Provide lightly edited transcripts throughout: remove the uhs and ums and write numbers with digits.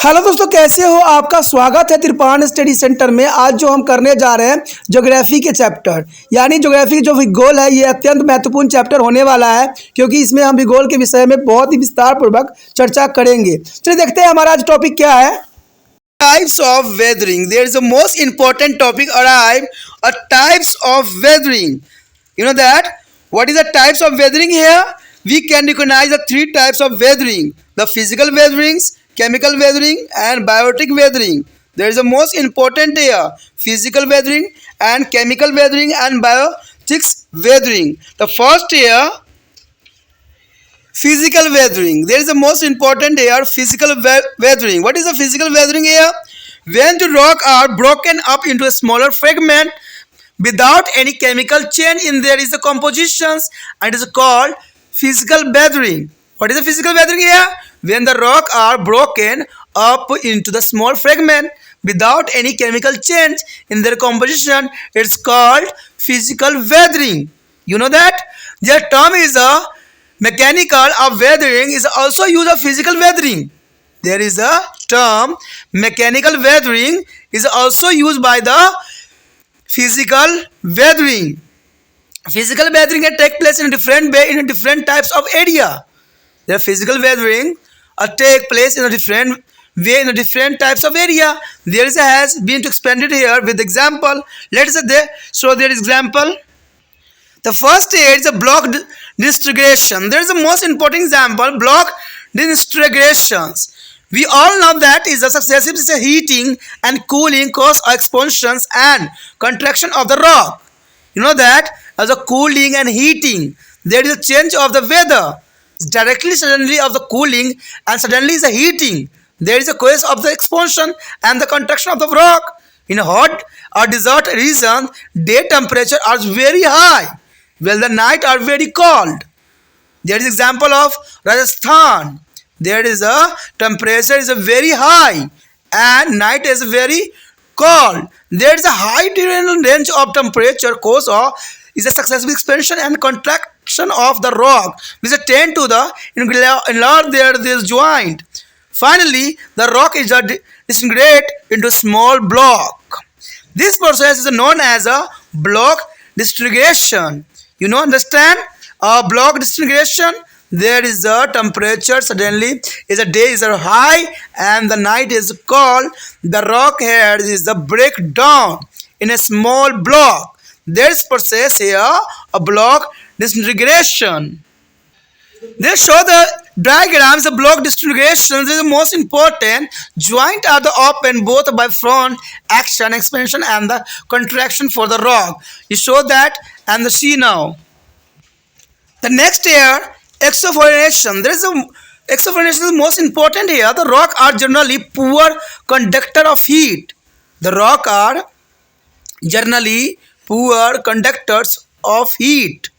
Hello दोस्तों, कैसे हो? आपका स्वागत है त्रिपाण स्टडी सेंटर में। आज जो हम करने जा रहे हैं ज्योग्राफी के चैप्टर, यानी ज्योग्राफी जो भूगोल है, ये अत्यंत महत्वपूर्ण चैप्टर होने वाला है, क्योंकि इसमें हम भूगोल के विषय में बहुत ही विस्तार पूर्वक चर्चा करेंगे। चलिए देखते हैं हमारा आज टॉपिक क्या है। Types of weathering. There is a most important topic arrive a types of weathering. You know that? What is the types of weathering here? We can recognize the three types of weathering: the physical weatherings, chemical weathering, and biotic weathering. There is the most important here: physical weathering and chemical weathering and biotic weathering. The first here, physical weathering. There is the most important here: physical weathering. What is the physical weathering here? When the rock are broken up into a smaller fragment without any chemical change in there is the compositions, and it is called physical weathering. What is the physical weathering here? When the rock are broken up into the small fragment without any chemical change in their composition, it's called physical weathering. You know that? The term is a mechanical of weathering is also used of physical weathering. There is a term mechanical weathering is also used by the physical weathering. Physical weathering can take place in a different way in different types of area. The physical weathering take place in a different way in a different types of area. There is has been expanded here with example. Let us show their example. The first is a block disintegration. There is the most important example: block disintegrations. We all know that is a successive heating and cooling cause expansions and contraction of the rock. You know that as a cooling and heating, there is a change of the weather. Directly, suddenly of the cooling and suddenly is a heating. There is a cause of the expansion and the contraction of the rock. In a hot or desert region, day temperature are very high, while the night are very cold. There is example of Rajasthan. There is a temperature is a very high and night is very cold. There is a high range of temperature cause of is a successive expansion and contraction of the rock which tend to the enlarge this joint. Finally, the rock is disintegrate into small block. This process is known as a block disintegration. You know, understand? A block disintegration, there is a temperature suddenly is a day is a high and the night is cold. The rock head is the breakdown in a small block. There is process here a block disintegration. They show the diagrams. The block disintegration is the most important. Joint are the open both by front action, expansion, and the contraction for the rock. You show that and the see now. The next here, exfoliation. There is a exfoliation is most important here. The rock are generally poor conductor of heat. The rock are generally poor conductors of heat.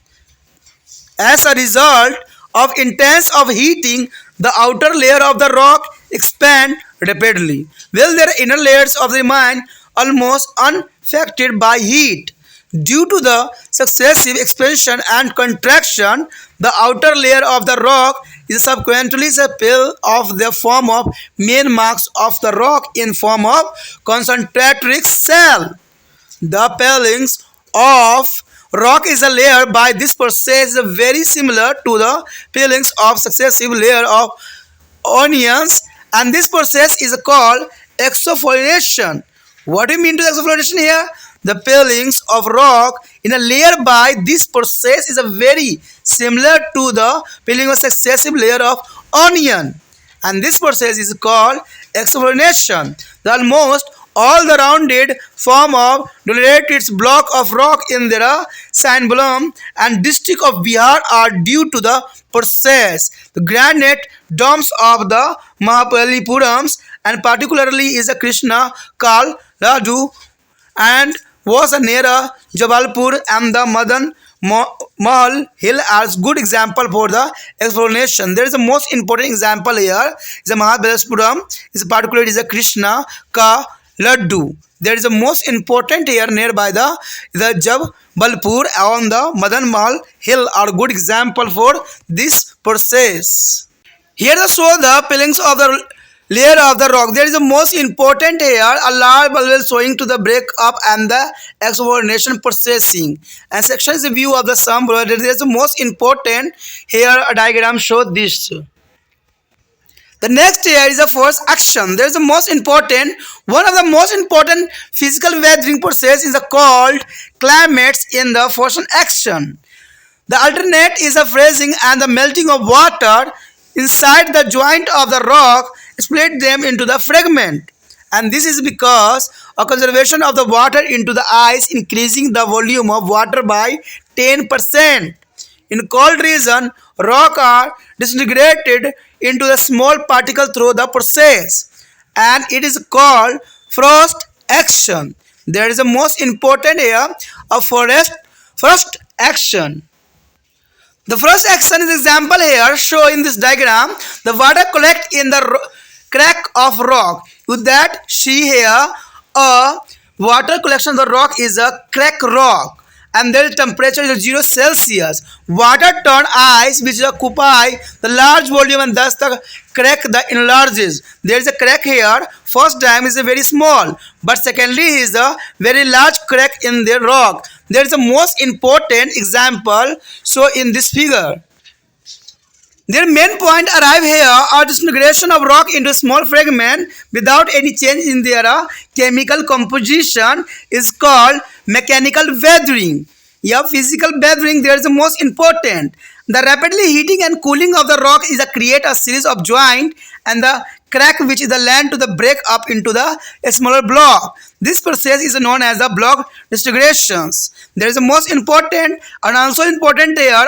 As a result of intense of heating, the outer layer of the rock expand rapidly, while their inner layers of remain almost unaffected by heat. Due to the successive expansion and contraction, the outer layer of the rock is subsequently filled of the form of main marks of the rock in form of concentric cell. The peelings of rock is a layer by this process is very similar to the peelings of successive layer of onions, and this process is called exfoliation. What do you mean to exfoliation here? The peelings of rock in a layer by this process is a very similar to the peeling of successive layer of onion, and this process is called exfoliation. The almost all the rounded form of dolorated block of rock in their Sanbalam and district of Bihar are due to the process. The granite domes of the Mahaballipurams and particularly is a Krishna Kal Raju and was near Jabalpur, and the Madan Mahal hill as good example for the explanation. There is a most important example here is a Mahabalipuram is particularly is a Krishna Ka Laddu. There is a most important here nearby the Jabalpur on the Madan Mahal hill are good example for this process. Here the show the peelings of the layer of the rock. There is the most important here, a large bubble showing to the break up and the exfoliation processing. And section is a view of the sum. There is the most important here, a diagram show this. The next here is the first action. There is the most important, one of the most important physical weathering process is called climates in the first action. The alternate is the freezing and the melting of water inside the joint of the rock split them into the fragment. And this is because a conservation of the water into the ice increasing the volume of water by 10%. In cold region, rock are disintegrated into the small particle through the process, and it is called frost action. There is the most important here of first action. The first action is example here show in this diagram. The water collect in the crack of rock. With that, see here a water collection of the rock is a crack rock, and their temperature is 0 Celsius. Water turn ice which occupy the large volume and thus the crack the enlarges. There is a crack here. First time is a very small, but secondly is a very large crack in the rock. There is a most important example so in this figure. Their main point arrive here are disintegration of rock into small fragment without any change in their chemical composition is called mechanical weathering. Yeah, physical weathering there is the most important. The rapidly heating and cooling of the rock is a create a series of joint and the crack which is the land to the break up into the smaller block. This process is known as the block disintegrations. There is the most important and also important here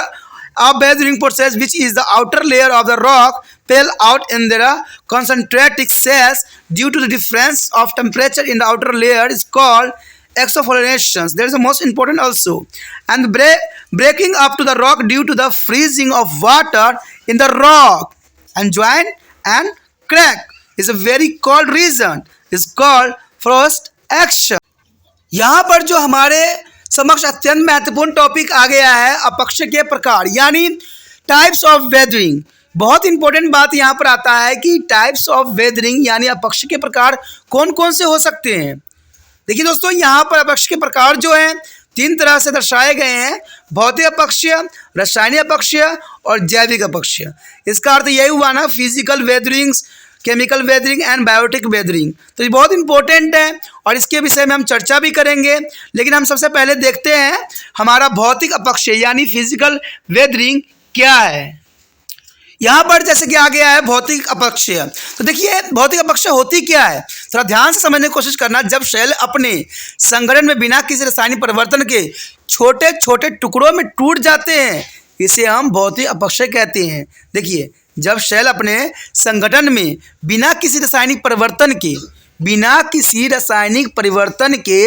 a weathering process which is the outer layer of the rock fell out in their concentric cells due to the difference of temperature in the outer layer is called exfoliations. There is the most important also, and breaking up to the rock due to the freezing of water in the rock and joint and crack is a very cold reason is called frost action. यहाँ पर जो हमारे समक्ष अत्यंत महत्वपूर्ण topic आ गया है अपक्ष के प्रकार यानी टाइप्स ऑफ वेदरिंग। बहुत इंपॉर्टेंट बात यहाँ पर आता है कि टाइप्स ऑफ वेदरिंग यानी अपक्ष के प्रकार कौन कौन से हो सकते हैं। देखिए दोस्तों, यहाँ पर अपक्ष के प्रकार जो हैं 3 तरह से दर्शाए गए हैं, भौतिक अपक्षय, रासायनिक अपक्षय और जैविक अपक्षय। इसका अर्थ यही हुआ ना, physical weatherings, chemical weathering and biotic weathering. तो ये बहुत इंपॉर्टेंट है और इसके विषय में हम चर्चा भी करेंगे, लेकिन हम सबसे पहले देखते हैं हमारा भौतिक अपक्षय यानी फिजिकल वेदरिंग क्या है। यहाँ पर जैसे कि आ गया है भौतिक अपक्षय, तो देखिए भौतिक अपक्षय होती क्या है, थोड़ा ध्यान से समझने की कोशिश करना। जब शैल अपने संगठन में बिना किसी रासायनिक परिवर्तन के छोटे छोटे टुकड़ों में टूट जाते हैं, इसे हम भौतिक अपक्षय कहते हैं। देखिए, जब शैल अपने संगठन में बिना किसी रासायनिक परिवर्तन के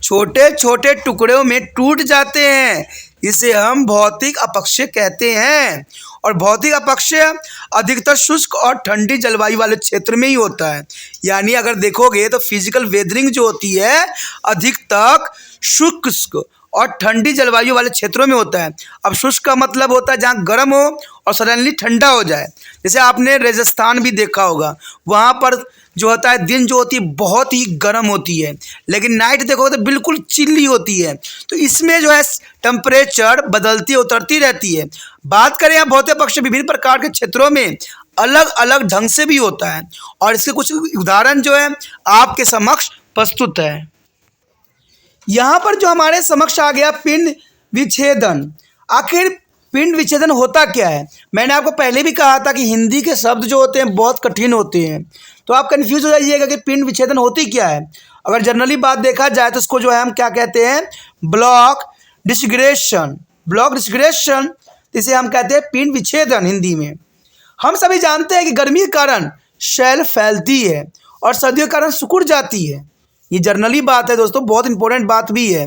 छोटे छोटे टुकड़ों में टूट जाते हैं, इसे हम भौतिक अपक्षय कहते हैं। और भौतिक अपक्षय अधिकतर शुष्क और ठंडी जलवायु वाले क्षेत्र में ही होता है। यानी अगर देखोगे तो फिजिकल वेदरिंग जो होती है अधिकतर शुष्क और ठंडी जलवायु वाले क्षेत्रों में होता है। अब शुष्क का मतलब होता है जहाँ गर्म हो और सडनली ठंडा हो जाए। जैसे आपने राजस्थान भी देखा होगा, वहाँ पर जो होता है दिन जो होती है बहुत ही गर्म होती है, लेकिन नाइट देखोगे तो बिल्कुल चिल्ली होती है। तो इसमें जो है टेम्परेचर बदलती उतरती रहती है। बात करें यहाँ भौतिक अपक्षय विभिन्न प्रकार के क्षेत्रों में अलग अलग ढंग से भी होता है और इसके कुछ उदाहरण जो है आपके समक्ष प्रस्तुत है। यहाँ पर जो हमारे समक्ष आ गया पिंड विच्छेदन। आखिर पिंड विच्छेदन होता क्या है? मैंने आपको पहले भी कहा था कि हिंदी के शब्द जो होते हैं बहुत कठिन होते हैं, तो आप कंफ्यूज हो जाइएगा कि पिंड विच्छेदन होती क्या है। अगर जनरली बात देखा जाए तो इसको जो है हम क्या कहते हैं, ब्लॉक डिसग्रेशन। ब्लॉक डिसग्रेशन इसे हम कहते हैं पिंड विच्छेदन हिंदी में। हम सभी जानते हैं कि गर्मी के कारण शैल फैलती है और सर्दियों के कारण सिकुड़ जाती है। ये जनरली बात है दोस्तों, बहुत इंपॉर्टेंट बात भी है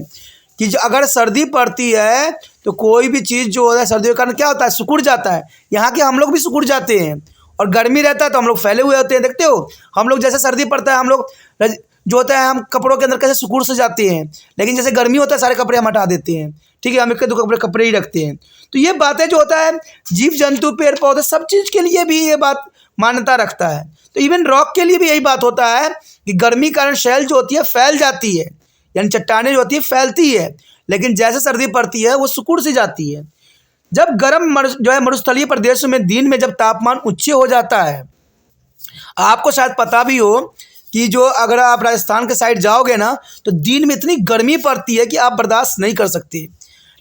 कि अगर सर्दी पड़ती है तो कोई भी चीज़ जो होता है सर्दियों के कारण क्या होता है, सिकुड़ जाता है। यहाँ के हम लोग भी सिकुड़ जाते हैं और गर्मी रहता है तो हम लोग फैले हुए होते हैं। देखते हो हम लोग जैसे सर्दी पड़ता है हम लोग जो होता है हम कपड़ों के अंदर कैसे सिकुड़ से जाते हैं, लेकिन जैसे गर्मी होता है सारे कपड़े हम हटा देते हैं। ठीक है, हम एक दो कपड़े ही रखते हैं। तो ये बातें जो होता है जीव जंतु पेड़ पौधे सब चीज़ के लिए भी ये बात मान्यता रखता है। तो इवन रॉक के लिए भी यही बात होता है कि गर्मी कारण शेल जो होती है फैल जाती है, यानी चट्टानें जो होती है फैलती है, लेकिन जैसे सर्दी पड़ती है वो सिकुड़ सी जाती है। जब गर्म जो है मरुस्थलीय प्रदेशों में दिन में जब तापमान उच्च हो जाता है, आपको शायद पता भी हो कि जो अगर आप राजस्थान के साइड जाओगे ना तो दिन में इतनी गर्मी पड़ती है कि आप बर्दाश्त नहीं कर सकते,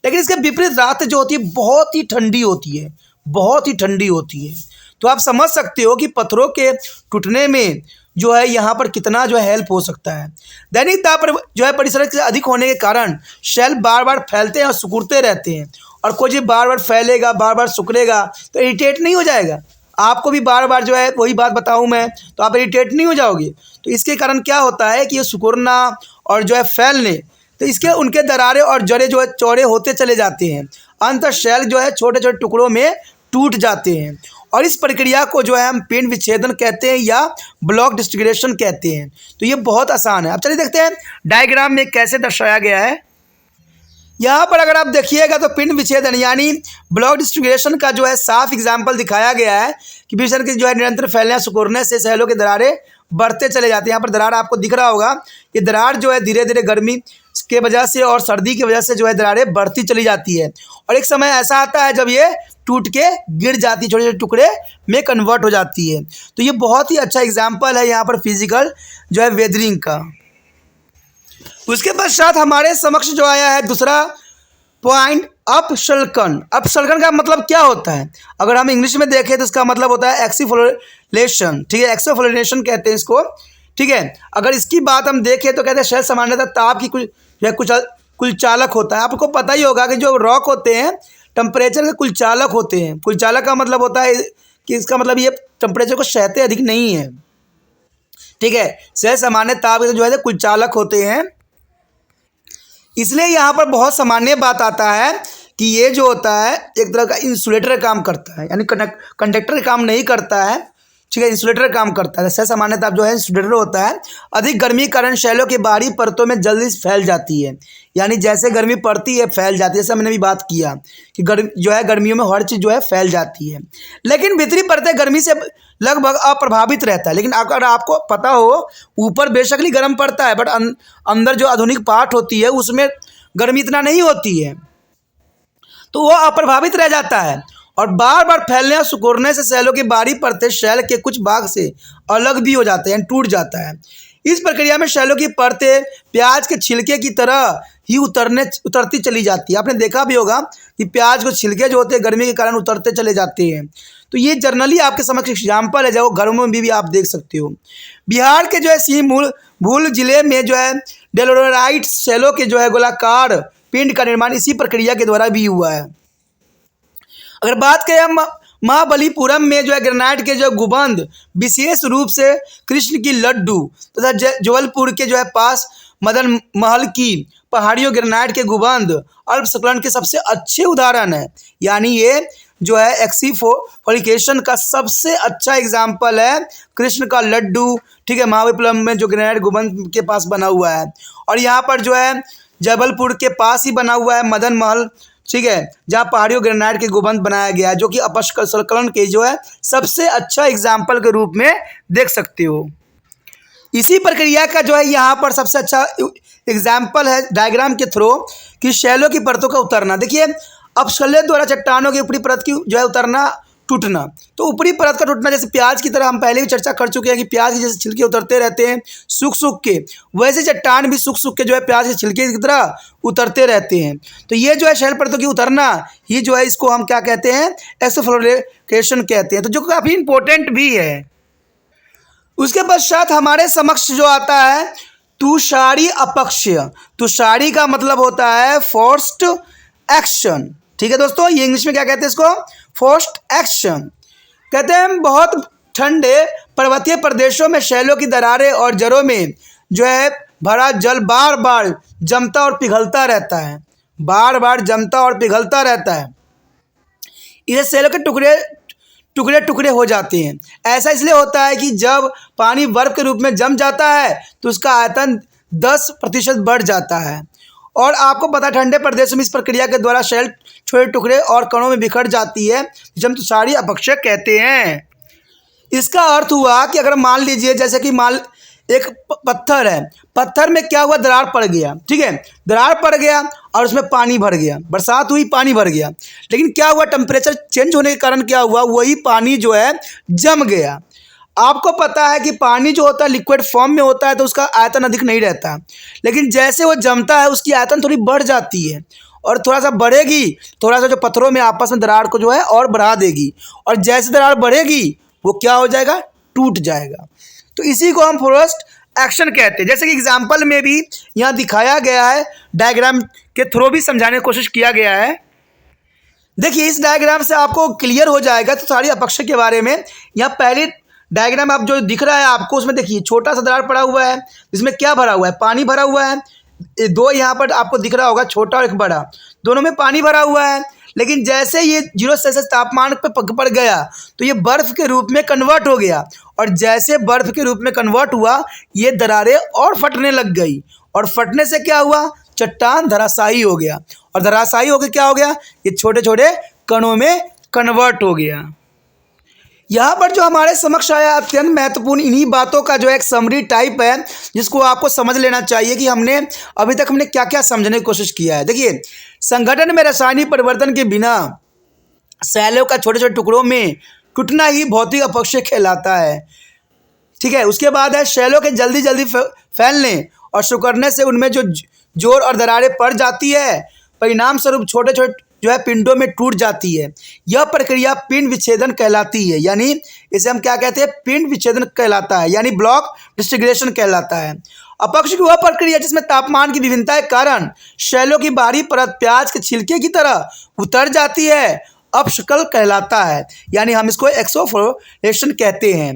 लेकिन इसके विपरीत रात जो होती है बहुत ही ठंडी होती है, बहुत ही ठंडी होती है। तो आप समझ सकते हो कि पत्थरों के टूटने में जो है यहाँ पर कितना जो है हेल्प हो सकता है। दैनिक ताप जो है परिसर से अधिक होने के कारण शेल बार बार फैलते हैं और सिकुड़ते रहते हैं, और कोई जी बार बार फैलेगा बार बार सिकुड़ेगा तो इरिटेट नहीं हो जाएगा? आपको भी बार बार जो है वही बात बताऊं मैं तो आप इरिटेट नहीं हो जाओगे? तो इसके कारण क्या होता है कि ये सिकुड़ना और जो है फैलने, तो इसके उनके दरारें और जड़ें जो है चौड़े होते चले जाते हैं, अंत शेल जो है छोटे छोटे टुकड़ों में टूट जाते हैं, और इस प्रक्रिया को जो है हम पिंड विच्छेदन कहते हैं या ब्लॉक डिसइंटीग्रेशन कहते हैं। तो ये बहुत आसान है। अब चलिए देखते हैं डायग्राम में कैसे दर्शाया गया है। यहाँ पर अगर आप देखिएगा तो पिंड विच्छेदन यानी ब्लॉक डिसइंटीग्रेशन का जो है साफ एग्जाम्पल दिखाया गया है कि विच्छेदन के जो है निरंतर फैलने सिकुड़ने से शैलों के दरारें बढ़ते चले जाते हैं। यहाँ पर दरार आपको दिख रहा होगा, ये दरार जो है धीरे धीरे गर्मी के वजह से और सर्दी की वजह से जो है दरारें बढ़ती चली जाती है, और एक समय ऐसा आता है जब ये टूट के गिर जाती है, छोटे छोटे टुकड़े में कन्वर्ट हो जाती है। तो ये बहुत ही अच्छा एग्जाम्पल है यहाँ पर फिजिकल जो है वेदरिंग का। उसके पश्चात हमारे समक्ष जो आया है दूसरा पॉइंट, अपशल्कन। अपशल्कन का मतलब क्या होता है? अगर हम इंग्लिश में देखें तो इसका मतलब होता है एक्सीफोलेशन, ठीक है, एक्सीफोलेशन कहते हैं इसको, ठीक है। अगर इसकी बात हम देखें तो कहते हैं शेल सामान्यतः ताप की कुलचालक होता है। आपको पता ही होगा कि जो रॉक होते हैं टेम्परेचर के कुलचालक होते हैं। कुलचालक का मतलब होता है कि इसका मतलब ये टेम्परेचर को सहते अधिक नहीं है, ठीक है। शेल सामान्य ताप के जो है कुलचालक होते हैं, इसलिए यहाँ पर बहुत सामान्य बात आता है कि ये जो होता है एक तरह का इंसुलेटर का काम करता है, यानी कंडक्टर का काम नहीं करता है, ठीक है, इंसुलेटर काम करता है। शेल सामान्य ताप जो है इंसुलेटर होता है। अधिक गर्मी के कारण शैलों की बाहरी परतों में जल्दी फैल जाती है, यानी जैसे गर्मी पड़ती है फैल जाती है। जैसे मैंने भी बात किया कि जो है गर्मियों में हर चीज़ जो है फैल जाती है, लेकिन भीतरी परतें गर्मी से लगभग अप्रभावित रहता है। लेकिन अगर आपको पता हो ऊपर बेशक ही गर्म पड़ता है, बट अंदर जो आधुनिक पार्ट होती है उसमें गर्मी इतना नहीं होती है, तो वो अप्रभावित रह जाता है, और बार बार फैलने और सिकुड़ने से शैलों की बाहरी परतें शैल के कुछ भाग से अलग भी हो जाते हैं, टूट जाता है। इस प्रक्रिया में शैलों की परतें प्याज के छिलके की तरह ही उतरती चली जाती है। आपने देखा भी होगा कि प्याज के छिलके जो होते हैं गर्मी के कारण उतरते चले जाते हैं। तो ये जनरली आपके समक्ष एग्जाम्पल है, जो घरों में भी आप देख सकते हो। बिहार के जो है सीहोर जिले में जो है डेलोराइट शैलों के जो है गोलाकार पिंड का निर्माण इसी प्रक्रिया के द्वारा भी हुआ है। अगर बात करें महाबलीपुरम में जो है ग्रेनाइट के जो गुंबद विशेष रूप से कृष्ण की लड्डू तथा जबलपुर के जो है पास मदन महल की पहाड़ियों ग्रेनाइट के गुंबद अल्पशल्कन के सबसे अच्छे उदाहरण है। यानी ये जो है एक्सीफोलिकेशन का सबसे अच्छा एग्जाम्पल है कृष्ण का लड्डू, ठीक है, महाबलीपुरम में जो ग्रेनाइट गुंबद के पास बना हुआ है, और यहाँ पर जो है जबलपुर के पास ही बना हुआ है मदन महल, ठीक है, जहाँ पहाड़ियों ग्रेनाइट के गुंबद बनाया गया है, जो कि अपशल्कन के जो है सबसे अच्छा एग्जाम्पल के रूप में देख सकते हो। इसी प्रक्रिया का जो है यहाँ पर सबसे अच्छा एग्जाम्पल है डायग्राम के थ्रू कि शैलों की परतों का उतरना। देखिए, अपशल्य द्वारा चट्टानों की ऊपरी परत की जो है उतरना टूटना, तो ऊपरी परत का टूटना जैसे प्याज की तरह हम पहले भी चर्चा कर चुके हैं कि प्याज के जैसे छिलके उतरते रहते हैं सूख के, वैसे चट्टान भी सूख के जो है प्याज के छिलके की तरह उतरते रहते हैं। तो ये जो है शैल परतों की उतरना ही जो है इसको हम क्या कहते हैं, एक्सीफोलिकेशन कहते हैं, तो जो काफ़ी इंपॉर्टेंट भी है। उसके पश्चात हमारे समक्ष जो आता है तुषारी अपक्षय। तुषारी का मतलब होता है फोर्स्ड एक्शन, ठीक है दोस्तों, ये इंग्लिश में क्या कहते हैं इसको, फोर्स्ड एक्शन कहते हैं। बहुत ठंडे पर्वतीय प्रदेशों में शैलों की दरारें और जड़ों में जो है भरा जल बार बार जमता और पिघलता रहता है, बार बार जमता और पिघलता रहता है। इसे शैलों के टुकड़े टुकड़े हो जाते हैं। ऐसा इसलिए होता है कि जब पानी बर्फ के रूप में जम जाता है तो उसका आयतन 10% बढ़ जाता है, और आपको पता है ठंडे प्रदेशों में इस प्रक्रिया के द्वारा शैल छोटे टुकड़े और कणों में बिखर जाती है, जिसे हम तुषारी अपक्षय कहते हैं। इसका अर्थ हुआ कि अगर मान लीजिए जैसे कि मान एक पत्थर है, पत्थर में क्या हुआ, दरार पड़ गया, ठीक है, दरार पड़ गया और उसमें पानी भर गया, बरसात हुई, पानी भर गया, लेकिन क्या हुआ, टेम्परेचर चेंज होने के कारण क्या हुआ, वही पानी जो है जम गया। आपको पता है कि पानी जो होता है लिक्विड फॉर्म में होता है तो उसका आयतन अधिक नहीं रहता, लेकिन जैसे वो जमता है उसकी आयतन थोड़ी बढ़ जाती है और थोड़ा सा बढ़ेगी, थोड़ा सा जो पत्थरों में आपस में दरार को जो है और बढ़ा देगी, और जैसे दरार बढ़ेगी वो क्या हो जाएगा, टूट जाएगा। तो इसी को हम फोर्स्ड एक्शन कहते हैं। जैसे कि एग्जाम्पल में भी यहाँ दिखाया गया है, डायग्राम के थ्रू भी समझाने की कोशिश किया गया है। देखिए इस डायग्राम से आपको क्लियर हो जाएगा तो सारी अपक्षय के बारे में। यहाँ पहले डायग्राम आप जो दिख रहा है आपको, उसमें देखिए छोटा सा दरार पड़ा हुआ है, इसमें क्या भरा हुआ है, पानी भरा हुआ है। दो यहाँ पर आपको दिख रहा होगा, छोटा और एक बड़ा, दोनों में पानी भरा हुआ है। लेकिन जैसे ये 0 सेल्सियस तापमान पर पड़ गया तो ये बर्फ़ के रूप में कन्वर्ट हो गया, और जैसे बर्फ़ के रूप में कन्वर्ट हुआ ये दरारें और फटने लग गई, और फटने से क्या हुआ, चट्टान धराशायी हो गया, और धराशायी होकर क्या हो गया, ये छोटे छोटे कणों में कन्वर्ट हो गया। यहाँ पर जो हमारे समक्ष आया अत्यंत महत्वपूर्ण इन्हीं बातों का जो एक समरी टाइप है, जिसको आपको समझ लेना चाहिए कि हमने अभी तक क्या क्या समझने की कोशिश किया है। देखिए संगठन में रासायनिक परिवर्तन के बिना शैलों का छोटे छोटे टुकड़ों में टूटना ही भौतिक अपक्षय कहलाता है, ठीक है। उसके बाद है शैलों के जल्दी जल्दी फैलने और सिकुड़ने से उनमें जो जोर और दरारें पड़ जाती है, परिणाम स्वरूप छोटे छोटे जो है पिंडों में टूट जाती है। यह प्रक्रिया पिंड विच्छेदन कहलाती है, यानी इसे हम क्या कहते हैं, पिंड विच्छेदन कहलाता है, यानी ब्लॉक डिसइंटीग्रेशन कहलाता है। अपक्षय की वह प्रक्रिया जिसमें तापमान की विभिन्नता के कारण शैलों की बाहरी परत प्याज के छिलके की तरह उतर जाती है, अपशकल कहलाता है, यानी हम इसको एक्सोफ्लोरेशन कहते हैं।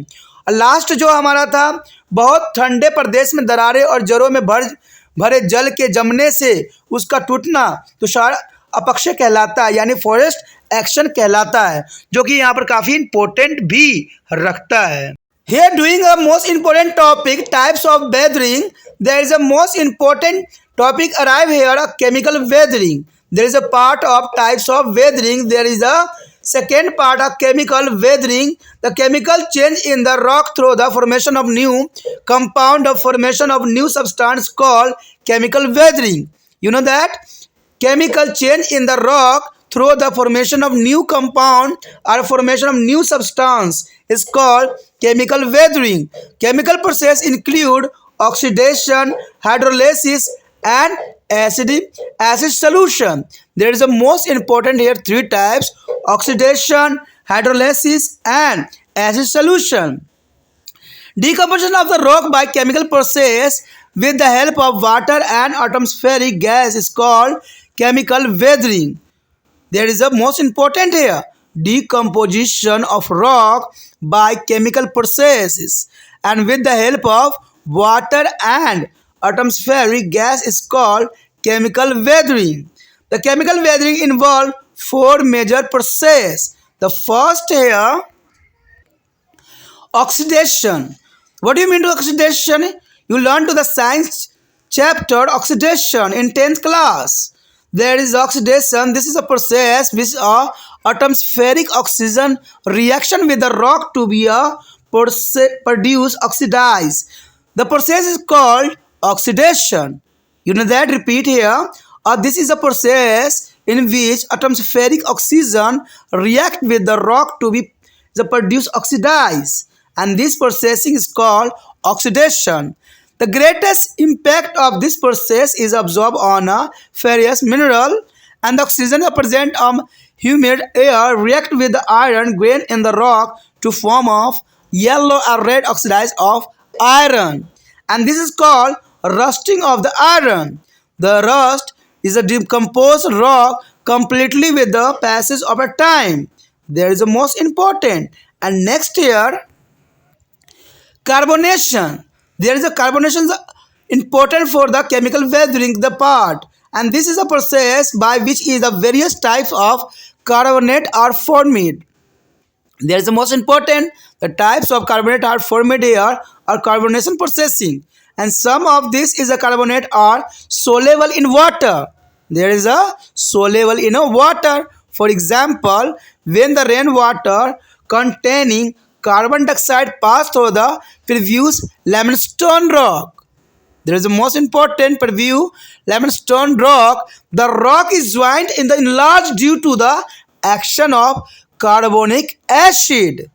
और लास्ट जो हमारा था, बहुत ठंडे प्रदेश में दरारें और जड़ों में भरे जल के जमने से उसका टूटना तुषार अपक्षय कहलाता है, यानी फॉरेस्ट एक्शन कहलाता है, जो कि यहाँ पर काफ़ी इंपॉर्टेंट भी रखता है। Here doing a most important topic, types of weathering, there is a most important topic arrive here, a chemical weathering. There is a part of types of weathering, there is a second part of chemical weathering, the chemical change in the rock through the formation of new compound, of formation of new substance called chemical weathering. You know that? Chemical change in the rock through the formation of new compound or formation of new substance is called chemical weathering. Chemical process include oxidation, hydrolysis and acid solution. There is a most important here three types: oxidation, hydrolysis and acid solution. Decomposition of the rock by chemical process with the help of water and atmospheric gas is called chemical weathering. There is a most important here: decomposition of rock by chemical processes and with the help of water and atmospheric gas is called chemical weathering. The chemical weathering involve four major processes. The first here, oxidation. What do you mean to oxidation? You learn to the science chapter oxidation in 10th class. There is oxidation. This is a process which atmospheric oxygen reaction with the rock to be produce oxidized. The process is called oxidation. You know that? Repeat here. This is a process in which atmospheric oxygen react with the rock to be produce oxidized, and this processing is called oxidation. The greatest impact of this process is absorbed on a ferrous mineral, and the oxygen present on humid air react with the iron grain in the rock to form of yellow or red oxides of iron, and this is called rusting of the iron. The rust is a decomposed rock completely with the passage of a time. There is a most important. And next here, carbonation. There is a carbonation important for the chemical weathering the part, and this is a process by which is the various types of carbonate are formed. There is the most important, the types of carbonate are formed here are carbonation processing, and some of this is a carbonate are soluble in water. There is a soluble in a water. For example, when the rainwater containing carbon dioxide pass through the previous limestone rock. There is the most important preview limestone rock. The rock is joined in the enlarged due to the action of carbonic acid.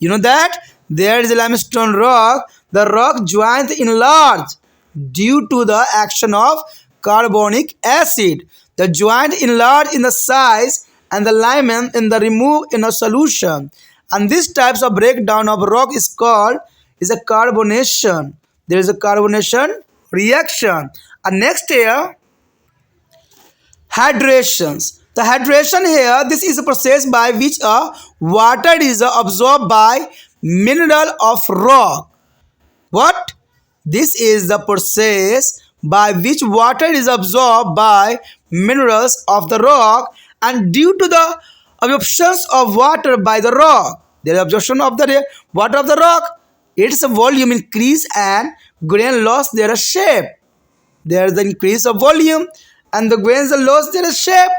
You know that there is a limestone rock. The rock joined enlarged due to the action of carbonic acid. The joint enlarged in the size and the limestone in the remove in a solution. And these types of breakdown of rock is called is a carbonation. There is a carbonation reaction. And next here, hydrations. The hydration here, this is a process by which water is absorbed by mineral of rock. What? This is the process by which water is absorbed by minerals of the rock, and due to the absorption of water by the rock, the absorption of the water of the rock, its volume increase and grain lost their shape. There is the increase of volume and the grains lost their shape.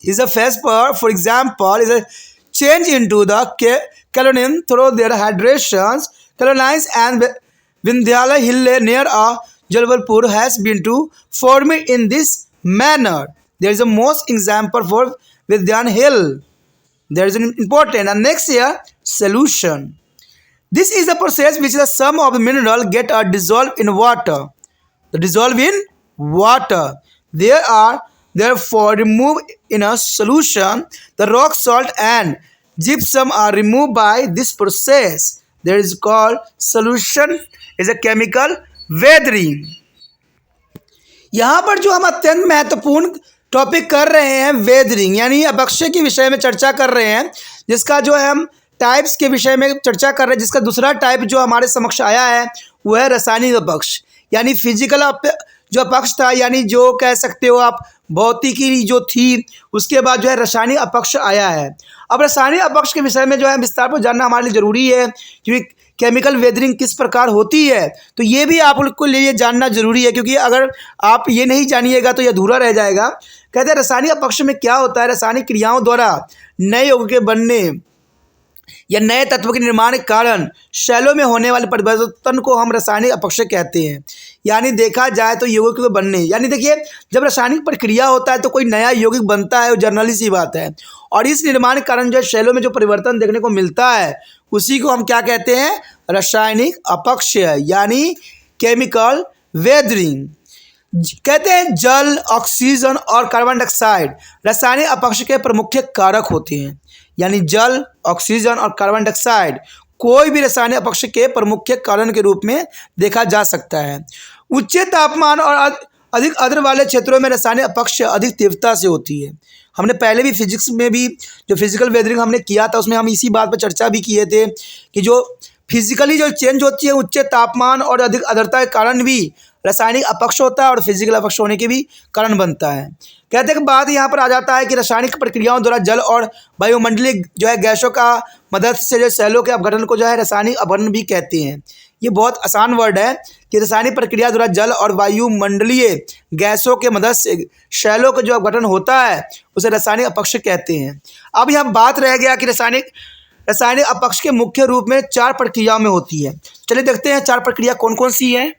Is a phase for example, is a change into the colony through their hydrations. Colonies and Vindhyala hill near Jabalpur has been to formed in this manner. There is a most example for Vidyan hill. There is an important. And next here, solution. This is a process which the sum of the mineral get dissolved in water. The dissolve in water. There are therefore removed in a solution. The rock salt and gypsum are removed by this process. There is called solution is a chemical weathering. यहाँ पर जो हम अत्यंत महत्वपूर्ण topic कर रहे हैं weathering यानी अपक्षय के विषय में चर्चा कर रहे हैं, जिसका जो है हम टाइप्स के विषय में चर्चा कर रहे हैं, जिसका दूसरा टाइप जो हमारे समक्ष आया है वह है रासायनिक अपक्ष यानी फिजिकल जो अपक्ष था, यानी जो कह सकते हो आप भौतिकी जो थी, उसके बाद जो है रासायनिक अपक्ष आया है। अब रासायनिक अपक्ष के विषय में जो है विस्तार पर जानना हमारे लिए ज़रूरी है क्योंकि केमिकल वेदरिंग किस प्रकार होती है, तो ये भी आप लोग को लिए जानना जरूरी है, क्योंकि अगर आप ये नहीं जानिएगा तो ये अधूरा रह जाएगा। कहते हैं रासायनिक अपक्ष में क्या होता है, रासायनिक क्रियाओं द्वारा नए यौगिक के बनने या नए तत्व के निर्माण के कारण शैलों में होने वाले परिवर्तन को हम रासायनिक अपक्ष कहते हैं। यानी देखा जाए तो यौगिक के बनने, यानी देखिए जब रासायनिक प्रक्रिया होता है तो कोई नया यौगिक बनता है, वो जनरली सी बात है, और इस निर्माण के कारण जो शैलों में जो परिवर्तन देखने को मिलता है उसी को हम क्या कहते हैं, रासायनिक अपक्ष यानी केमिकल वेदरिंग। कहते हैं जल, ऑक्सीजन और कार्बन डाइऑक्साइड रासायनिक अपक्ष के प्रमुख कारक होते हैं। यानी जल, ऑक्सीजन और कार्बन डाइऑक्साइड कोई भी रासायनिक अपक्ष के प्रमुख कारण के रूप में देखा जा सकता है। उच्च तापमान और अधिक आर्द्र वाले क्षेत्रों में रासायनिक अपक्ष अधिक तीव्रता से होती है। हमने पहले भी फिजिक्स में भी जो फिजिकल वेदरिंग हमने किया था उसमें हम इसी बात पर चर्चा भी किए थे कि जो फिजिकली जो चेंज होती है उच्च तापमान और अधिक आर्द्रता के कारण भी रासायनिक अपक्ष होता है और फिजिकल अपक्ष होने के भी कारण बनता है। कहते हैं कि बात यहाँ पर आ जाता है कि रासायनिक प्रक्रियाओं द्वारा जल और वायुमंडलीय जो है गैसों का मदद से जो सेलों के अपघटन को जो है रासायनिक अपघटन भी कहते हैं। ये बहुत आसान वर्ड है कि रासायनिक प्रक्रिया द्वारा जल और वायुमंडलीय गैसों के मदद से शैलों का जो अपघटन होता है उसे रासायनिक अपक्ष कहते हैं। अब यहाँ बात रह गया कि रासायनिक अपक्ष के मुख्य रूप में 4 प्रक्रियाओं में होती है। चलिए देखते हैं 4 प्रक्रिया कौन कौन सी है।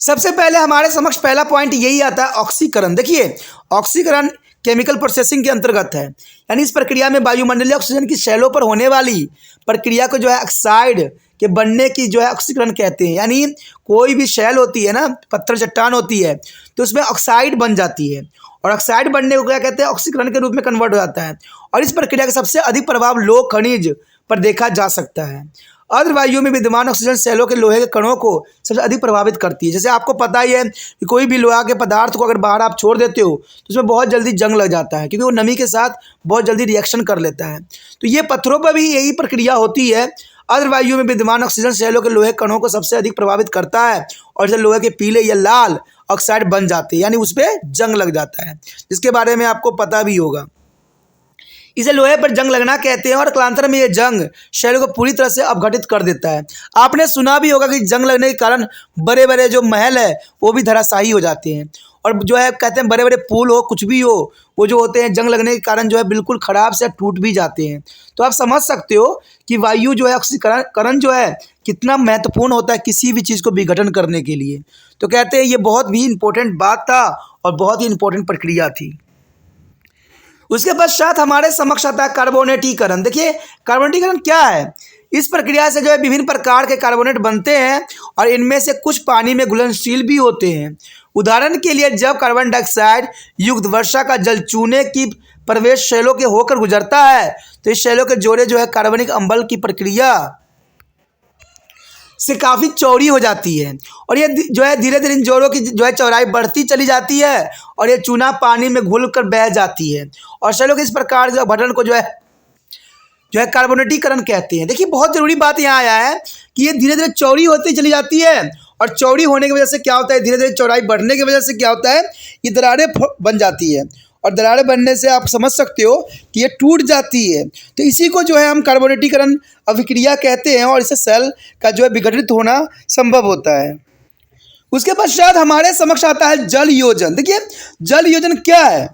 सबसे पहले हमारे समक्ष पहला पॉइंट यही आता है ऑक्सीकरण। देखिए ऑक्सीकरण केमिकल प्रोसेसिंग के अंतर्गत है, यानी इस प्रक्रिया में वायुमंडलीय ऑक्सीजन की शैलों पर होने वाली प्रक्रिया को जो है ऑक्साइड के बनने की जो है ऑक्सीकरण कहते हैं। यानी कोई भी शैल होती है ना, पत्थर चट्टान होती है तो उसमें ऑक्साइड बन जाती है और ऑक्साइड बनने को क्या कहते हैं, ऑक्सीकरण के रूप में कन्वर्ट हो जाता है। और इस प्रक्रिया का सबसे अधिक प्रभाव लोह खनिज पर देखा जा सकता है। आर्द्र वायु में विद्यमान ऑक्सीजन सेलों के लोहे के कणों को सबसे अधिक प्रभावित करती है। जैसे आपको पता ही है कि कोई भी लोहा के पदार्थ को अगर बाहर आप छोड़ देते हो तो उसमें बहुत जल्दी जंग लग जाता है, क्योंकि वो नमी के साथ बहुत जल्दी रिएक्शन कर लेता है। तो ये पत्थरों पर भी यही प्रक्रिया होती है। आर्द्र वायु में विद्यमान ऑक्सीजन सेलों के लोहे कणों को सबसे अधिक प्रभावित करता है और इसे लोहे के पीले या लाल ऑक्साइड बन जाते हैं, यानी उस पर जंग लग जाता है, जिसके बारे में आपको पता भी होगा। इसे लोहे पर जंग लगना कहते हैं और कालांतर में ये जंग शैलों को पूरी तरह से अपघटित कर देता है। आपने सुना भी होगा कि जंग लगने के कारण बड़े बड़े जो महल है वो भी धराशायी हो जाते हैं। और जो है कहते हैं बड़े बड़े पुल हो कुछ भी हो, वो जो होते हैं जंग लगने के कारण जो है बिल्कुल ख़राब से टूट भी जाते हैं। तो आप समझ सकते हो कि वायु जो है ऑक्सीकरण जो है कितना महत्वपूर्ण होता है किसी भी चीज़ को विघटन करने के लिए। तो कहते हैं ये बहुत भी इम्पोर्टेंट बात था और बहुत ही इम्पोर्टेंट प्रक्रिया थी। उसके पश्चात हमारे समक्ष आता है कार्बोनेटीकरण। देखिए कार्बोनेटीकरण क्या है? इस प्रक्रिया से जो है विभिन्न प्रकार के कार्बोनेट बनते हैं और इनमें से कुछ पानी में घुलनशील भी होते हैं। उदाहरण के लिए जब कार्बन डाइऑक्साइड युक्त वर्षा का जल चूने की प्रवेश शैलों के होकर गुजरता है तो इस शैलों के जोड़े जो है कार्बनिक अम्ल की प्रक्रिया से काफ़ी चौड़ी हो जाती है और ये जो है धीरे धीरे इन जोड़ों की जो है चौड़ाई बढ़ती चली जाती है और ये चूना पानी में घुल कर बह जाती है और शैलों के इस प्रकार जो गठन को जो है कार्बोनेटीकरण कहते हैं। देखिए बहुत ज़रूरी बात यहाँ आया है कि ये धीरे धीरे चौड़ी होती चली जाती है और चौड़ी होने की वजह से क्या होता है, धीरे धीरे चौड़ाई बढ़ने की वजह से क्या होता है, ये दरारें बन जाती है और दरारें बनने से आप समझ सकते हो कि ये टूट जाती है। तो इसी को जो है हम कार्बोनेटीकरण अभिक्रिया कहते हैं और इससे सेल का जो है विघटित होना संभव होता है। उसके पश्चात हमारे समक्ष आता है जल योजन। देखिए जल योजन क्या है?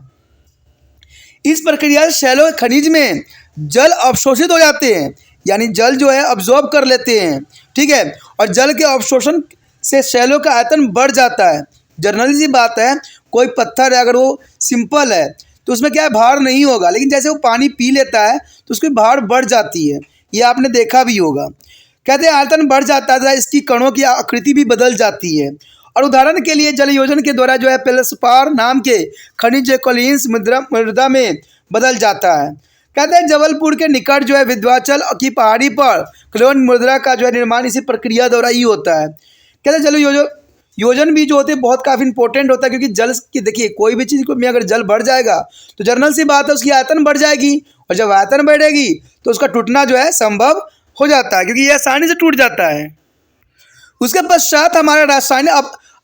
इस प्रक्रिया से शैलों खनिज में जल अवशोषित हो जाते हैं, यानी जल जो है अब्जॉर्ब कर लेते हैं, ठीक है, और जल के अवशोषण से शैलों का आयतन बढ़ जाता है। जनरली सी बात है, कोई पत्थर है अगर वो सिंपल है तो उसमें क्या है भार नहीं होगा, लेकिन जैसे वो पानी पी लेता है तो उसकी भार बढ़ जाती है, ये आपने देखा भी होगा। कहते हैं आयतन बढ़ जाता है, इसकी कणों की आकृति भी बदल जाती है। और उदाहरण के लिए जल योजन के द्वारा जो है पेलस्पार नाम के खनिज कॉलिन्स मृदा में बदल जाता है। कहते हैं जबलपुर के निकट जो है विंध्याचल की पहाड़ी पर क्लोन मुद्रा का जो है निर्माण इसी प्रक्रिया द्वारा ही होता है। कहते हैं जल योजन भी जो होते हैं बहुत काफ़ी इंपॉर्टेंट होता है, क्योंकि जल की देखिए कोई भी चीज़ में अगर जल बढ़ जाएगा तो जनरल सी बात है उसकी आयतन बढ़ जाएगी और जब आयतन बढ़ेगी तो उसका टूटना जो है संभव हो जाता है, क्योंकि यह आसानी से टूट जाता है। उसके पश्चात हमारा रासायनिक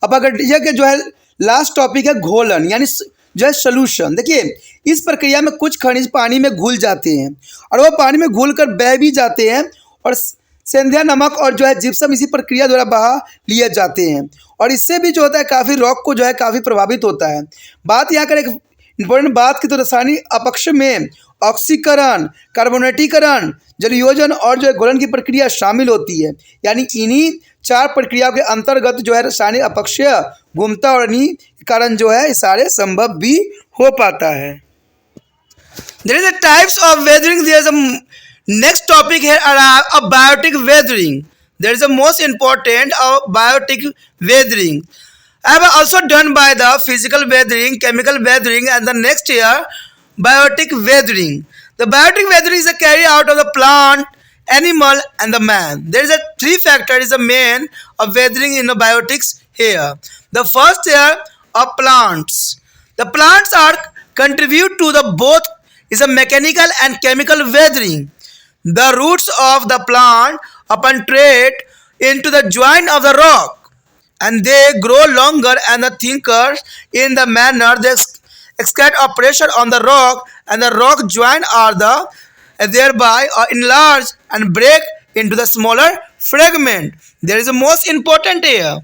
अपघटन के जो है लास्ट टॉपिक है घोलन, यानी जो है सोल्यूशन। देखिए इस प्रक्रिया में कुछ खनिज पानी में घुल जाते हैं और वो पानी में घुल कर बह भी जाते हैं और सेंधिया नमक और जो है जिप्सम इसी प्रक्रिया द्वारा बहा लिए जाते हैं और इससे भी जो होता है काफ़ी रॉक को जो है काफ़ी प्रभावित होता है। बात यहाँ कर एक इम्पोर्टेंट बात की तो रासायनिक अपक्ष में ऑक्सीकरण, कार्बोनेटीकरण, जलयोजन और जो है घोलन की प्रक्रिया शामिल होती है, यानी इन्हीं चार प्रक्रियाओं के अंतर्गत जो है रासायनिक अपक्षय घूमता और इन्हीं कारण जो है सारे संभव भी हो पाता है। There is a types of weathering. There is a next topic here a biotic weathering. There is a most important biotic weathering. I have also done by the physical weathering, chemical weathering, and the next year biotic weathering. The biotic weathering is a carry out of the plant, animal, and the man. There is a three factor is the main of weathering in the biotics here. The first here of plants. The plants are contribute to the both is a mechanical and chemical weathering. The roots of the plant penetrate into the joint of the rock and they grow longer and thicker in the manner they exert a pressure on the rock and the rock joint are thereby enlarge and break into the smaller fragment. There is a most important here.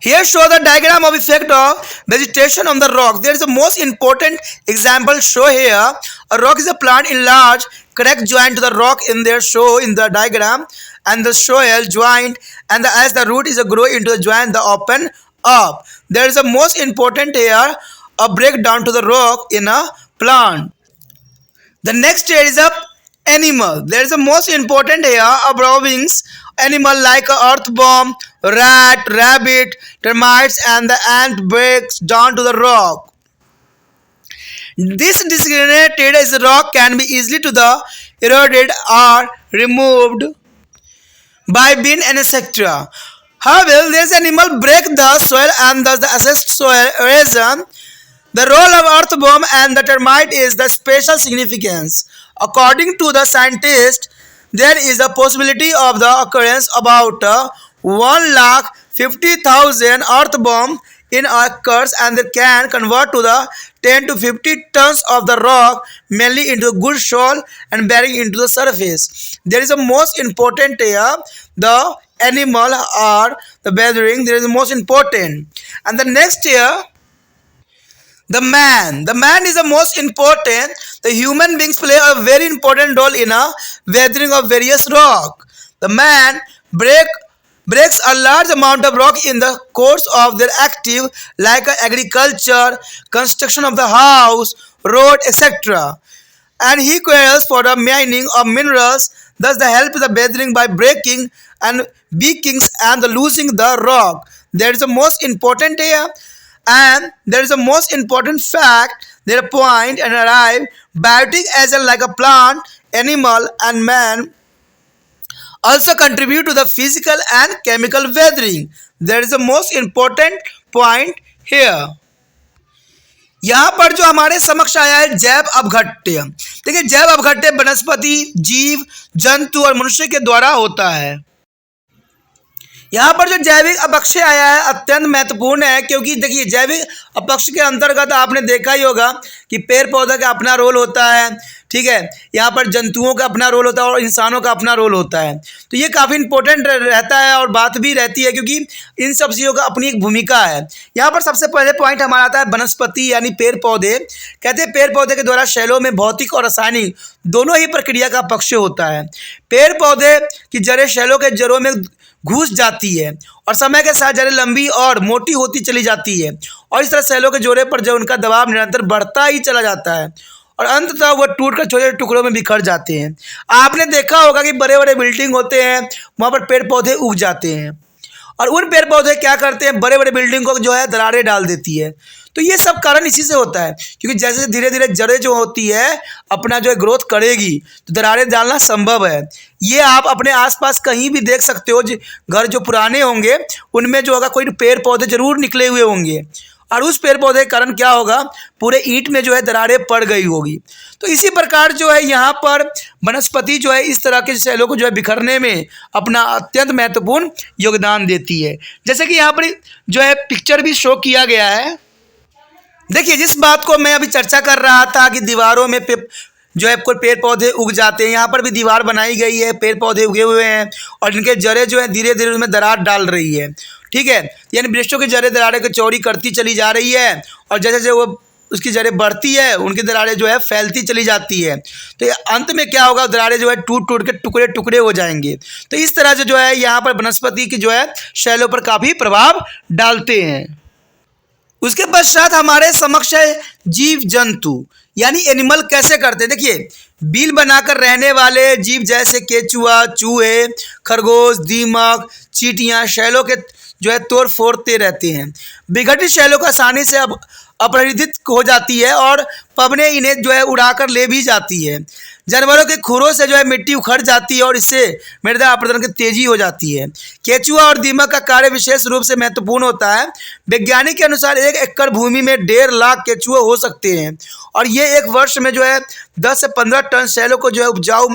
Here show the diagram of effect of vegetation on the rock. There is a most important example show here. A rock is a plant in large correct joint to the rock in their show in the diagram and the soil joint and as the root is a grow into the joint the open up. There is a most important here a breakdown to the rock in a plant. The next here is a animal. There is a most important here of rovings animal like a earthworm, rat, rabbit, termites and the ant breaks down to the rock. This disintegrated rock can be easily to the eroded or removed by bin and etc. However, this animal break the soil and thus the assessed soil erosion. The role of earthworm and the termite is the special significance. According to the scientist, there is a possibility of the occurrence about 1,50,000 earthworm in occurs and they can convert to the 10 to 50 tons of the rock mainly into good soil and bearing into the surface. There is a most important here, the animal or the gathering, there is the most important. And the next here, the man is the most important. The human beings play a very important role in a weathering of various rock. The man breaks a large amount of rock in the course of their active, like agriculture, construction of the house, road, etc. And he cares for the mining of minerals. Thus, they help the weathering by breaking and beakings and the losing the rock. There is the most important here, and there is a most important fact, their point and arrive biotic as a like a plant, animal and man also contribute to the physical and chemical weathering. There is a most important point here. यहाँ पर जो हमारे समक्ष आया है जैव अपघट्य। देखिए, जैव अपघट्य वनस्पति, जीव जंतु और मनुष्य के द्वारा होता है। यहाँ पर जो जैविक अपक्षय आया है अत्यंत महत्वपूर्ण है, क्योंकि देखिए जैविक अपक्ष के अंतर्गत आपने देखा ही होगा कि पेड़ पौधा का अपना रोल होता है, ठीक है, यहाँ पर जंतुओं का अपना रोल होता है और इंसानों का अपना रोल होता है। तो ये काफ़ी इंपॉर्टेंट रहता है और बात भी रहती है, क्योंकि इन सब चीज़ों का अपनी एक भूमिका है। यहाँ पर सबसे पहले पॉइंट हमारा आता है वनस्पति यानी पेड़ पौधे। कहते हैं पेड़ पौधे के द्वारा शैलों में भौतिक और रासायनिक दोनों ही प्रक्रिया का अपक्षय होता है। पेड़ पौधे की जड़ें शैलों के जड़ों में घुस जाती है और समय के साथ जड़ें लंबी और मोटी होती चली जाती है और इस तरह शैलों के जोड़े पर जो उनका दबाव निरंतर बढ़ता ही चला जाता है और अंततः वह टूटकर छोटे छोटे टुकड़ों में बिखर जाते हैं। आपने देखा होगा कि बड़े बड़े बिल्डिंग होते हैं, वहाँ पर पेड़ पौधे उग जाते हैं और उन पेड़ पौधे क्या करते हैं, बड़े बड़े बिल्डिंग को जो है दरारें डाल देती है। तो ये सब कारण इसी से होता है, क्योंकि जैसे धीरे धीरे जड़ें जो होती है अपना जो है ग्रोथ करेगी तो दरारें डालना संभव है। ये आप अपने आसपास कहीं भी देख सकते हो, घर जो पुराने होंगे उनमें जो होगा कोई पेड़ पौधे जरूर निकले हुए होंगे और उस पेड़ पौधे के कारण क्या होगा, पूरे ईंट में जो है दरारें पड़ गई होगी। तो इसी प्रकार जो है यहाँ पर वनस्पति जो है इस तरह के शैलों को जो है बिखरने में अपना अत्यंत महत्वपूर्ण योगदान देती है। जैसे कि यहाँ पर जो है पिक्चर भी शो किया गया है। देखिए, जिस बात को मैं अभी चर्चा कर रहा था कि दीवारों में जो है कोई पेड़ पौधे उग जाते हैं, यहाँ पर भी दीवार बनाई गई है, पेड़ पौधे उगे हुए हैं और इनके जड़ें जो है धीरे धीरे उसमें दरार डाल रही है, ठीक है, यानी वृक्षों की जड़ें दरारें को चौड़ी करती चली जा रही है और जैसे जैसे वो उसकी जड़ें बढ़ती है उनकी दरारें जो है फैलती चली जाती है। तो अंत में क्या होगा, दरारें जो है टूट टूट के टुकड़े टुकड़े हो जाएंगे। तो इस तरह से जो है यहाँ पर वनस्पति की जो है शैलों पर काफ़ी प्रभाव डालते हैं। उसके पश्चात हमारे समक्ष है जीव जंतु यानी एनिमल कैसे करते हैं। देखिए, बिल बनाकर रहने वाले जीव जैसे केचुआ, चूहे, खरगोश, दीमक, चींटियां शैलों के जो है तोड़ फोड़ते रहते हैं। विघटित शैलों को आसानी से अब अपरिधित हो जाती है और पवने इन्हें जो है उड़ाकर ले भी जाती है। जानवरों के खुरों से जो है मिट्टी उखड़ जाती है और इससे मृदा अपरदन की तेजी हो जाती है। केचुआ और दीमक का कार्य विशेष रूप से महत्वपूर्ण होता है। वैज्ञानिक के अनुसार 1 एकड़ भूमि में 1.5 लाख केचुए हो सकते हैं और ये एक वर्ष में जो है 10 से 15 टन शैलों को जो है उपजाऊ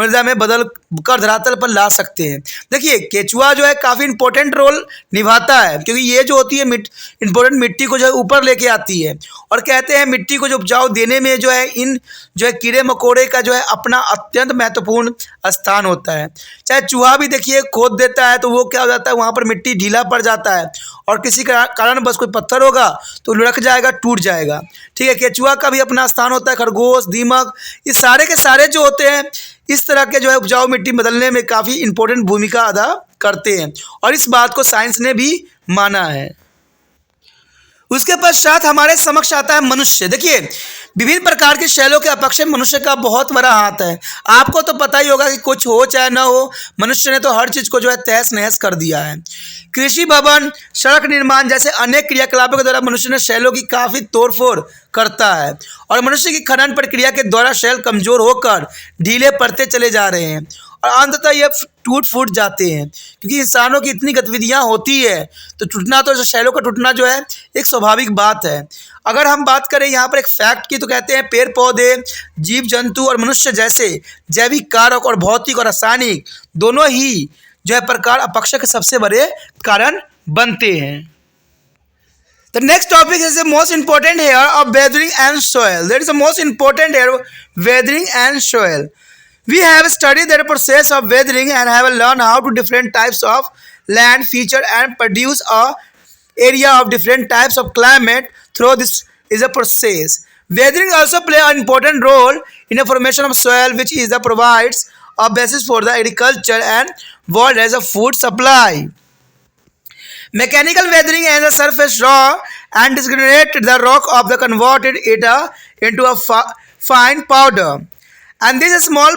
मृदा में बदल कर धरातल पर ला सकते हैं। देखिए, केचुआ जो है काफ़ी इंपॉर्टेंट रोल निभाता है, क्योंकि ये जो होती है इंपॉर्टेंट मिट्टी को जो है ऊपर लेके आती है और कहते हैं मिट्टी को जो उपजाऊ देने में जो है इन जो है कीड़े मकोड़े का जो है अपना अत्यंत महत्वपूर्ण स्थान होता है। चाहे चूहा भी देखिए खोद देता है तो वो क्या हो जाता है, वहाँ पर मिट्टी ढीला पड़ जाता है और किसी कारण बस कोई पत्थर होगा तो लुढ़क जाएगा, टूट जाएगा, ठीक है। केचुआ का भी अपना स्थान होता है, खरगोश, दीमक, ये सारे के सारे जो होते हैं इस तरह के जो है उपजाऊ मिट्टी बदलने में काफ़ी इंपॉर्टेंट भूमिका अदा करते हैं और इस बात को साइंस ने भी माना है। उसके पश्चात हमारे समक्ष आता है मनुष्य। देखिए, विभिन्न प्रकार के शैलों के अपक्षय मनुष्य का बहुत बड़ा हाथ है। आपको तो पता ही होगा कि कुछ हो चाहे ना हो, मनुष्य ने तो हर चीज़ को जो है तहस नहस कर दिया है। कृषि, भवन, सड़क निर्माण जैसे अनेक क्रियाकलापों के द्वारा मनुष्य ने शैलों की काफ़ी तोड़फोड़ करता है और मनुष्य की खनन प्रक्रिया के द्वारा शैल कमज़ोर होकर ढीले पड़ते चले जा रहे हैं और अंततः ये टूट फूट जाते हैं, क्योंकि इंसानों की इतनी गतिविधियां होती है तो टूटना, तो शैलों का टूटना जो है एक स्वाभाविक बात है। अगर हम बात करें यहाँ पर एक फैक्ट की तो कहते हैं पेड़ पौधे, जीव जंतु और मनुष्य जैसे जैविक कारक और भौतिक और रासायनिक दोनों ही जो है प्रकार अपक्षय के सबसे बड़े कारण बनते हैं। The next topic is the most important here of weathering and soil. That is the most important here, weathering and soil. We have studied the process of weathering and have learned how to different types of land feature and produce a area of different types of climate through this is a process. Weathering also play an important role in the formation of soil, which is the provides a basis for the agriculture and world as a food supply. Mechanical weathering and the surface raw and disintegrate the rock of the converted it into a fine powder. And these small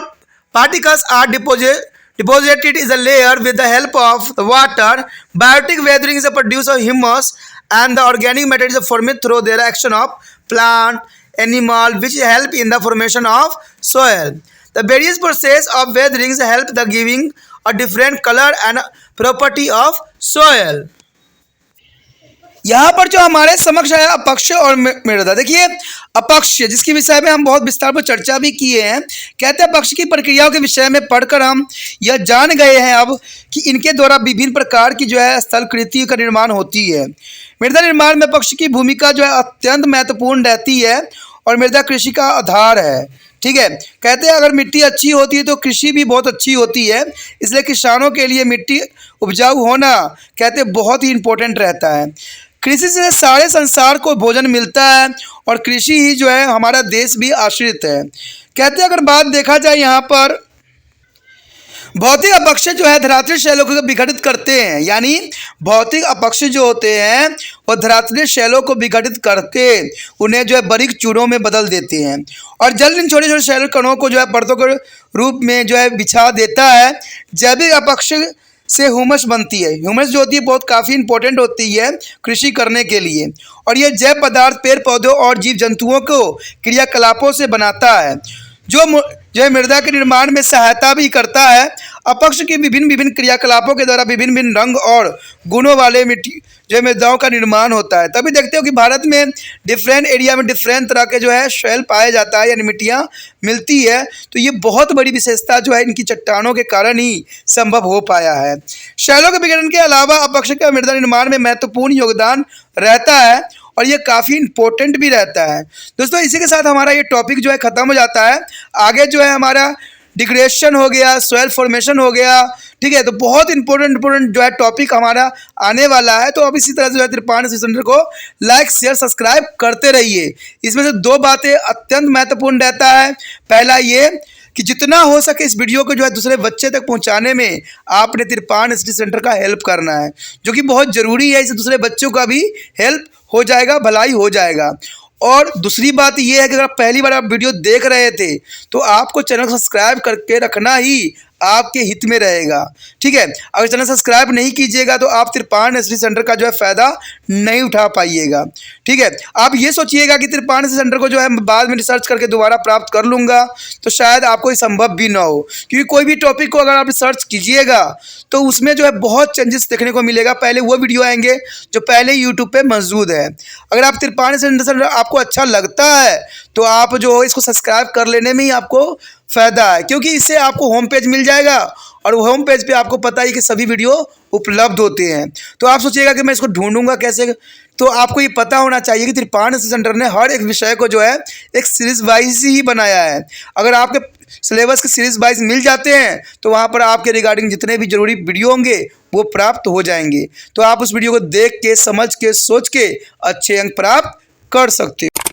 particles are deposited in a layer with the help of the water. Biotic weathering is a produce of humus and the organic matter is formed through their action of plant, animal, which help in the formation of soil. The various process of weathering help the giving a different color and property of soil. यहाँ पर जो हमारे समक्ष है अपक्ष और मृदा। देखिए अपक्ष जिसके विषय में हम बहुत विस्तार पर चर्चा भी किए हैं, कहते हैं अपक्ष की प्रक्रियाओं के विषय में पढ़कर हम यह जान गए हैं अब कि इनके द्वारा विभिन्न प्रकार की जो है स्थलकृति का निर्माण होती है। मृदा निर्माण में अपक्ष की भूमिका जो है अत्यंत महत्वपूर्ण रहती है और मृदा कृषि का आधार है। ठीक है, कहते हैं अगर मिट्टी अच्छी होती है तो कृषि भी बहुत अच्छी होती है, इसलिए किसानों के लिए मिट्टी उपजाऊ होना कहते हैं बहुत ही इम्पोर्टेंट रहता है। कृषि से सारे संसार को भोजन मिलता है और कृषि ही जो है हमारा देश भी आश्रित है। कहते हैं अगर बात देखा जाए यहाँ पर भौतिक अपक्ष जो है धरातलीय शैलों को विघटित करते हैं, यानी भौतिक अपक्ष जो होते हैं वो धरातलीय शैलों को विघटित करके उन्हें जो है बारीक चूड़ों में बदल देते हैं और जल इन छोटे छोटे शैल कणों को जो है परतों के रूप में जो है बिछा देता है। जैविक अपक्ष से ह्यूमस बनती है। ह्यूमस जो होती है बहुत काफ़ी इंपॉर्टेंट होती है कृषि करने के लिए और ये जैव पदार्थ पेड़ पौधों और जीव जंतुओं को क्रियाकलापों से बनाता है जो मृदा के निर्माण में सहायता भी करता है। अपक्ष के विभिन्न क्रियाकलापों के द्वारा विभिन्न रंग और गुणों वाले मिट्टी जो मृदाओं का निर्माण होता है। तभी देखते हो कि भारत में डिफरेंट एरिया में डिफरेंट तरह के जो है सोइल पाया जाता है यानी मिट्टियाँ मिलती है। तो ये बहुत बड़ी विशेषता जो है इनकी चट्टानों के कारण ही संभव हो पाया है। शैलों के विघटन के अलावा अपक्ष का मृदा निर्माण में महत्वपूर्ण योगदान रहता है और ये काफ़ी इंपॉर्टेंट भी रहता है। दोस्तों इसी के साथ हमारा ये टॉपिक जो है ख़त्म हो जाता है। आगे जो है हमारा डिग्रेडेशन हो गया, सॉइल फॉर्मेशन हो गया, ठीक है, तो बहुत इंपॉर्टेंट जो है टॉपिक हमारा आने वाला है। तो अब इसी तरह जो है त्रिपाण सेंटर को लाइक शेयर सब्सक्राइब करते रहिए। इसमें से दो बातें अत्यंत महत्वपूर्ण रहता है। पहला ये कि जितना हो सके इस वीडियो को जो है दूसरे बच्चे तक पहुंचाने में आपने त्रिपाण सेंटर का हेल्प करना है, जो कि बहुत ज़रूरी है। इससे दूसरे बच्चों का भी हेल्प हो जाएगा, भलाई हो जाएगा। और दूसरी बात यह है कि अगर पहली बार आप वीडियो देख रहे थे तो आपको चैनल सब्सक्राइब करके रखना ही आपके हित में रहेगा। ठीक है, अगर चैनल सब्सक्राइब नहीं कीजिएगा तो आप त्रिपाण नर्सरी सेंटर का जो है फ़ायदा नहीं उठा पाइएगा। ठीक है, आप ये सोचिएगा कि त्रिपाण नर्सरी सेंटर को जो है बाद में रिसर्च करके दोबारा प्राप्त कर लूँगा, तो शायद आपको ये संभव भी ना हो, क्योंकि कोई भी टॉपिक को अगर आप रिसर्च कीजिएगा तो उसमें जो है बहुत चेंजेस देखने को मिलेगा। पहले वो वीडियो आएंगे जो पहले यूट्यूब पर मौजूद है। अगर आप त्रिपाण नर्सरी सेंटर आपको अच्छा लगता है तो आप जो इसको सब्सक्राइब कर लेने में ही आपको फ़ायदा है, क्योंकि इससे आपको होम पेज मिल जाएगा और होम पेज पे आपको पता ही कि सभी वीडियो उपलब्ध होते हैं। तो आप सोचिएगा कि मैं इसको ढूंढूंगा कैसे, तो आपको ये पता होना चाहिए कि त्रिपाण सेंटर ने हर एक विषय को जो है एक सीरीज़ वाइज ही बनाया है। अगर आपके सिलेबस के सीरीज़ वाइज मिल जाते हैं तो वहाँ पर आपके रिगार्डिंग जितने भी जरूरी वीडियो होंगे वो प्राप्त हो जाएंगे। तो आप उस वीडियो को देख के, समझ के, सोच के अच्छे अंक प्राप्त कर सकते हो।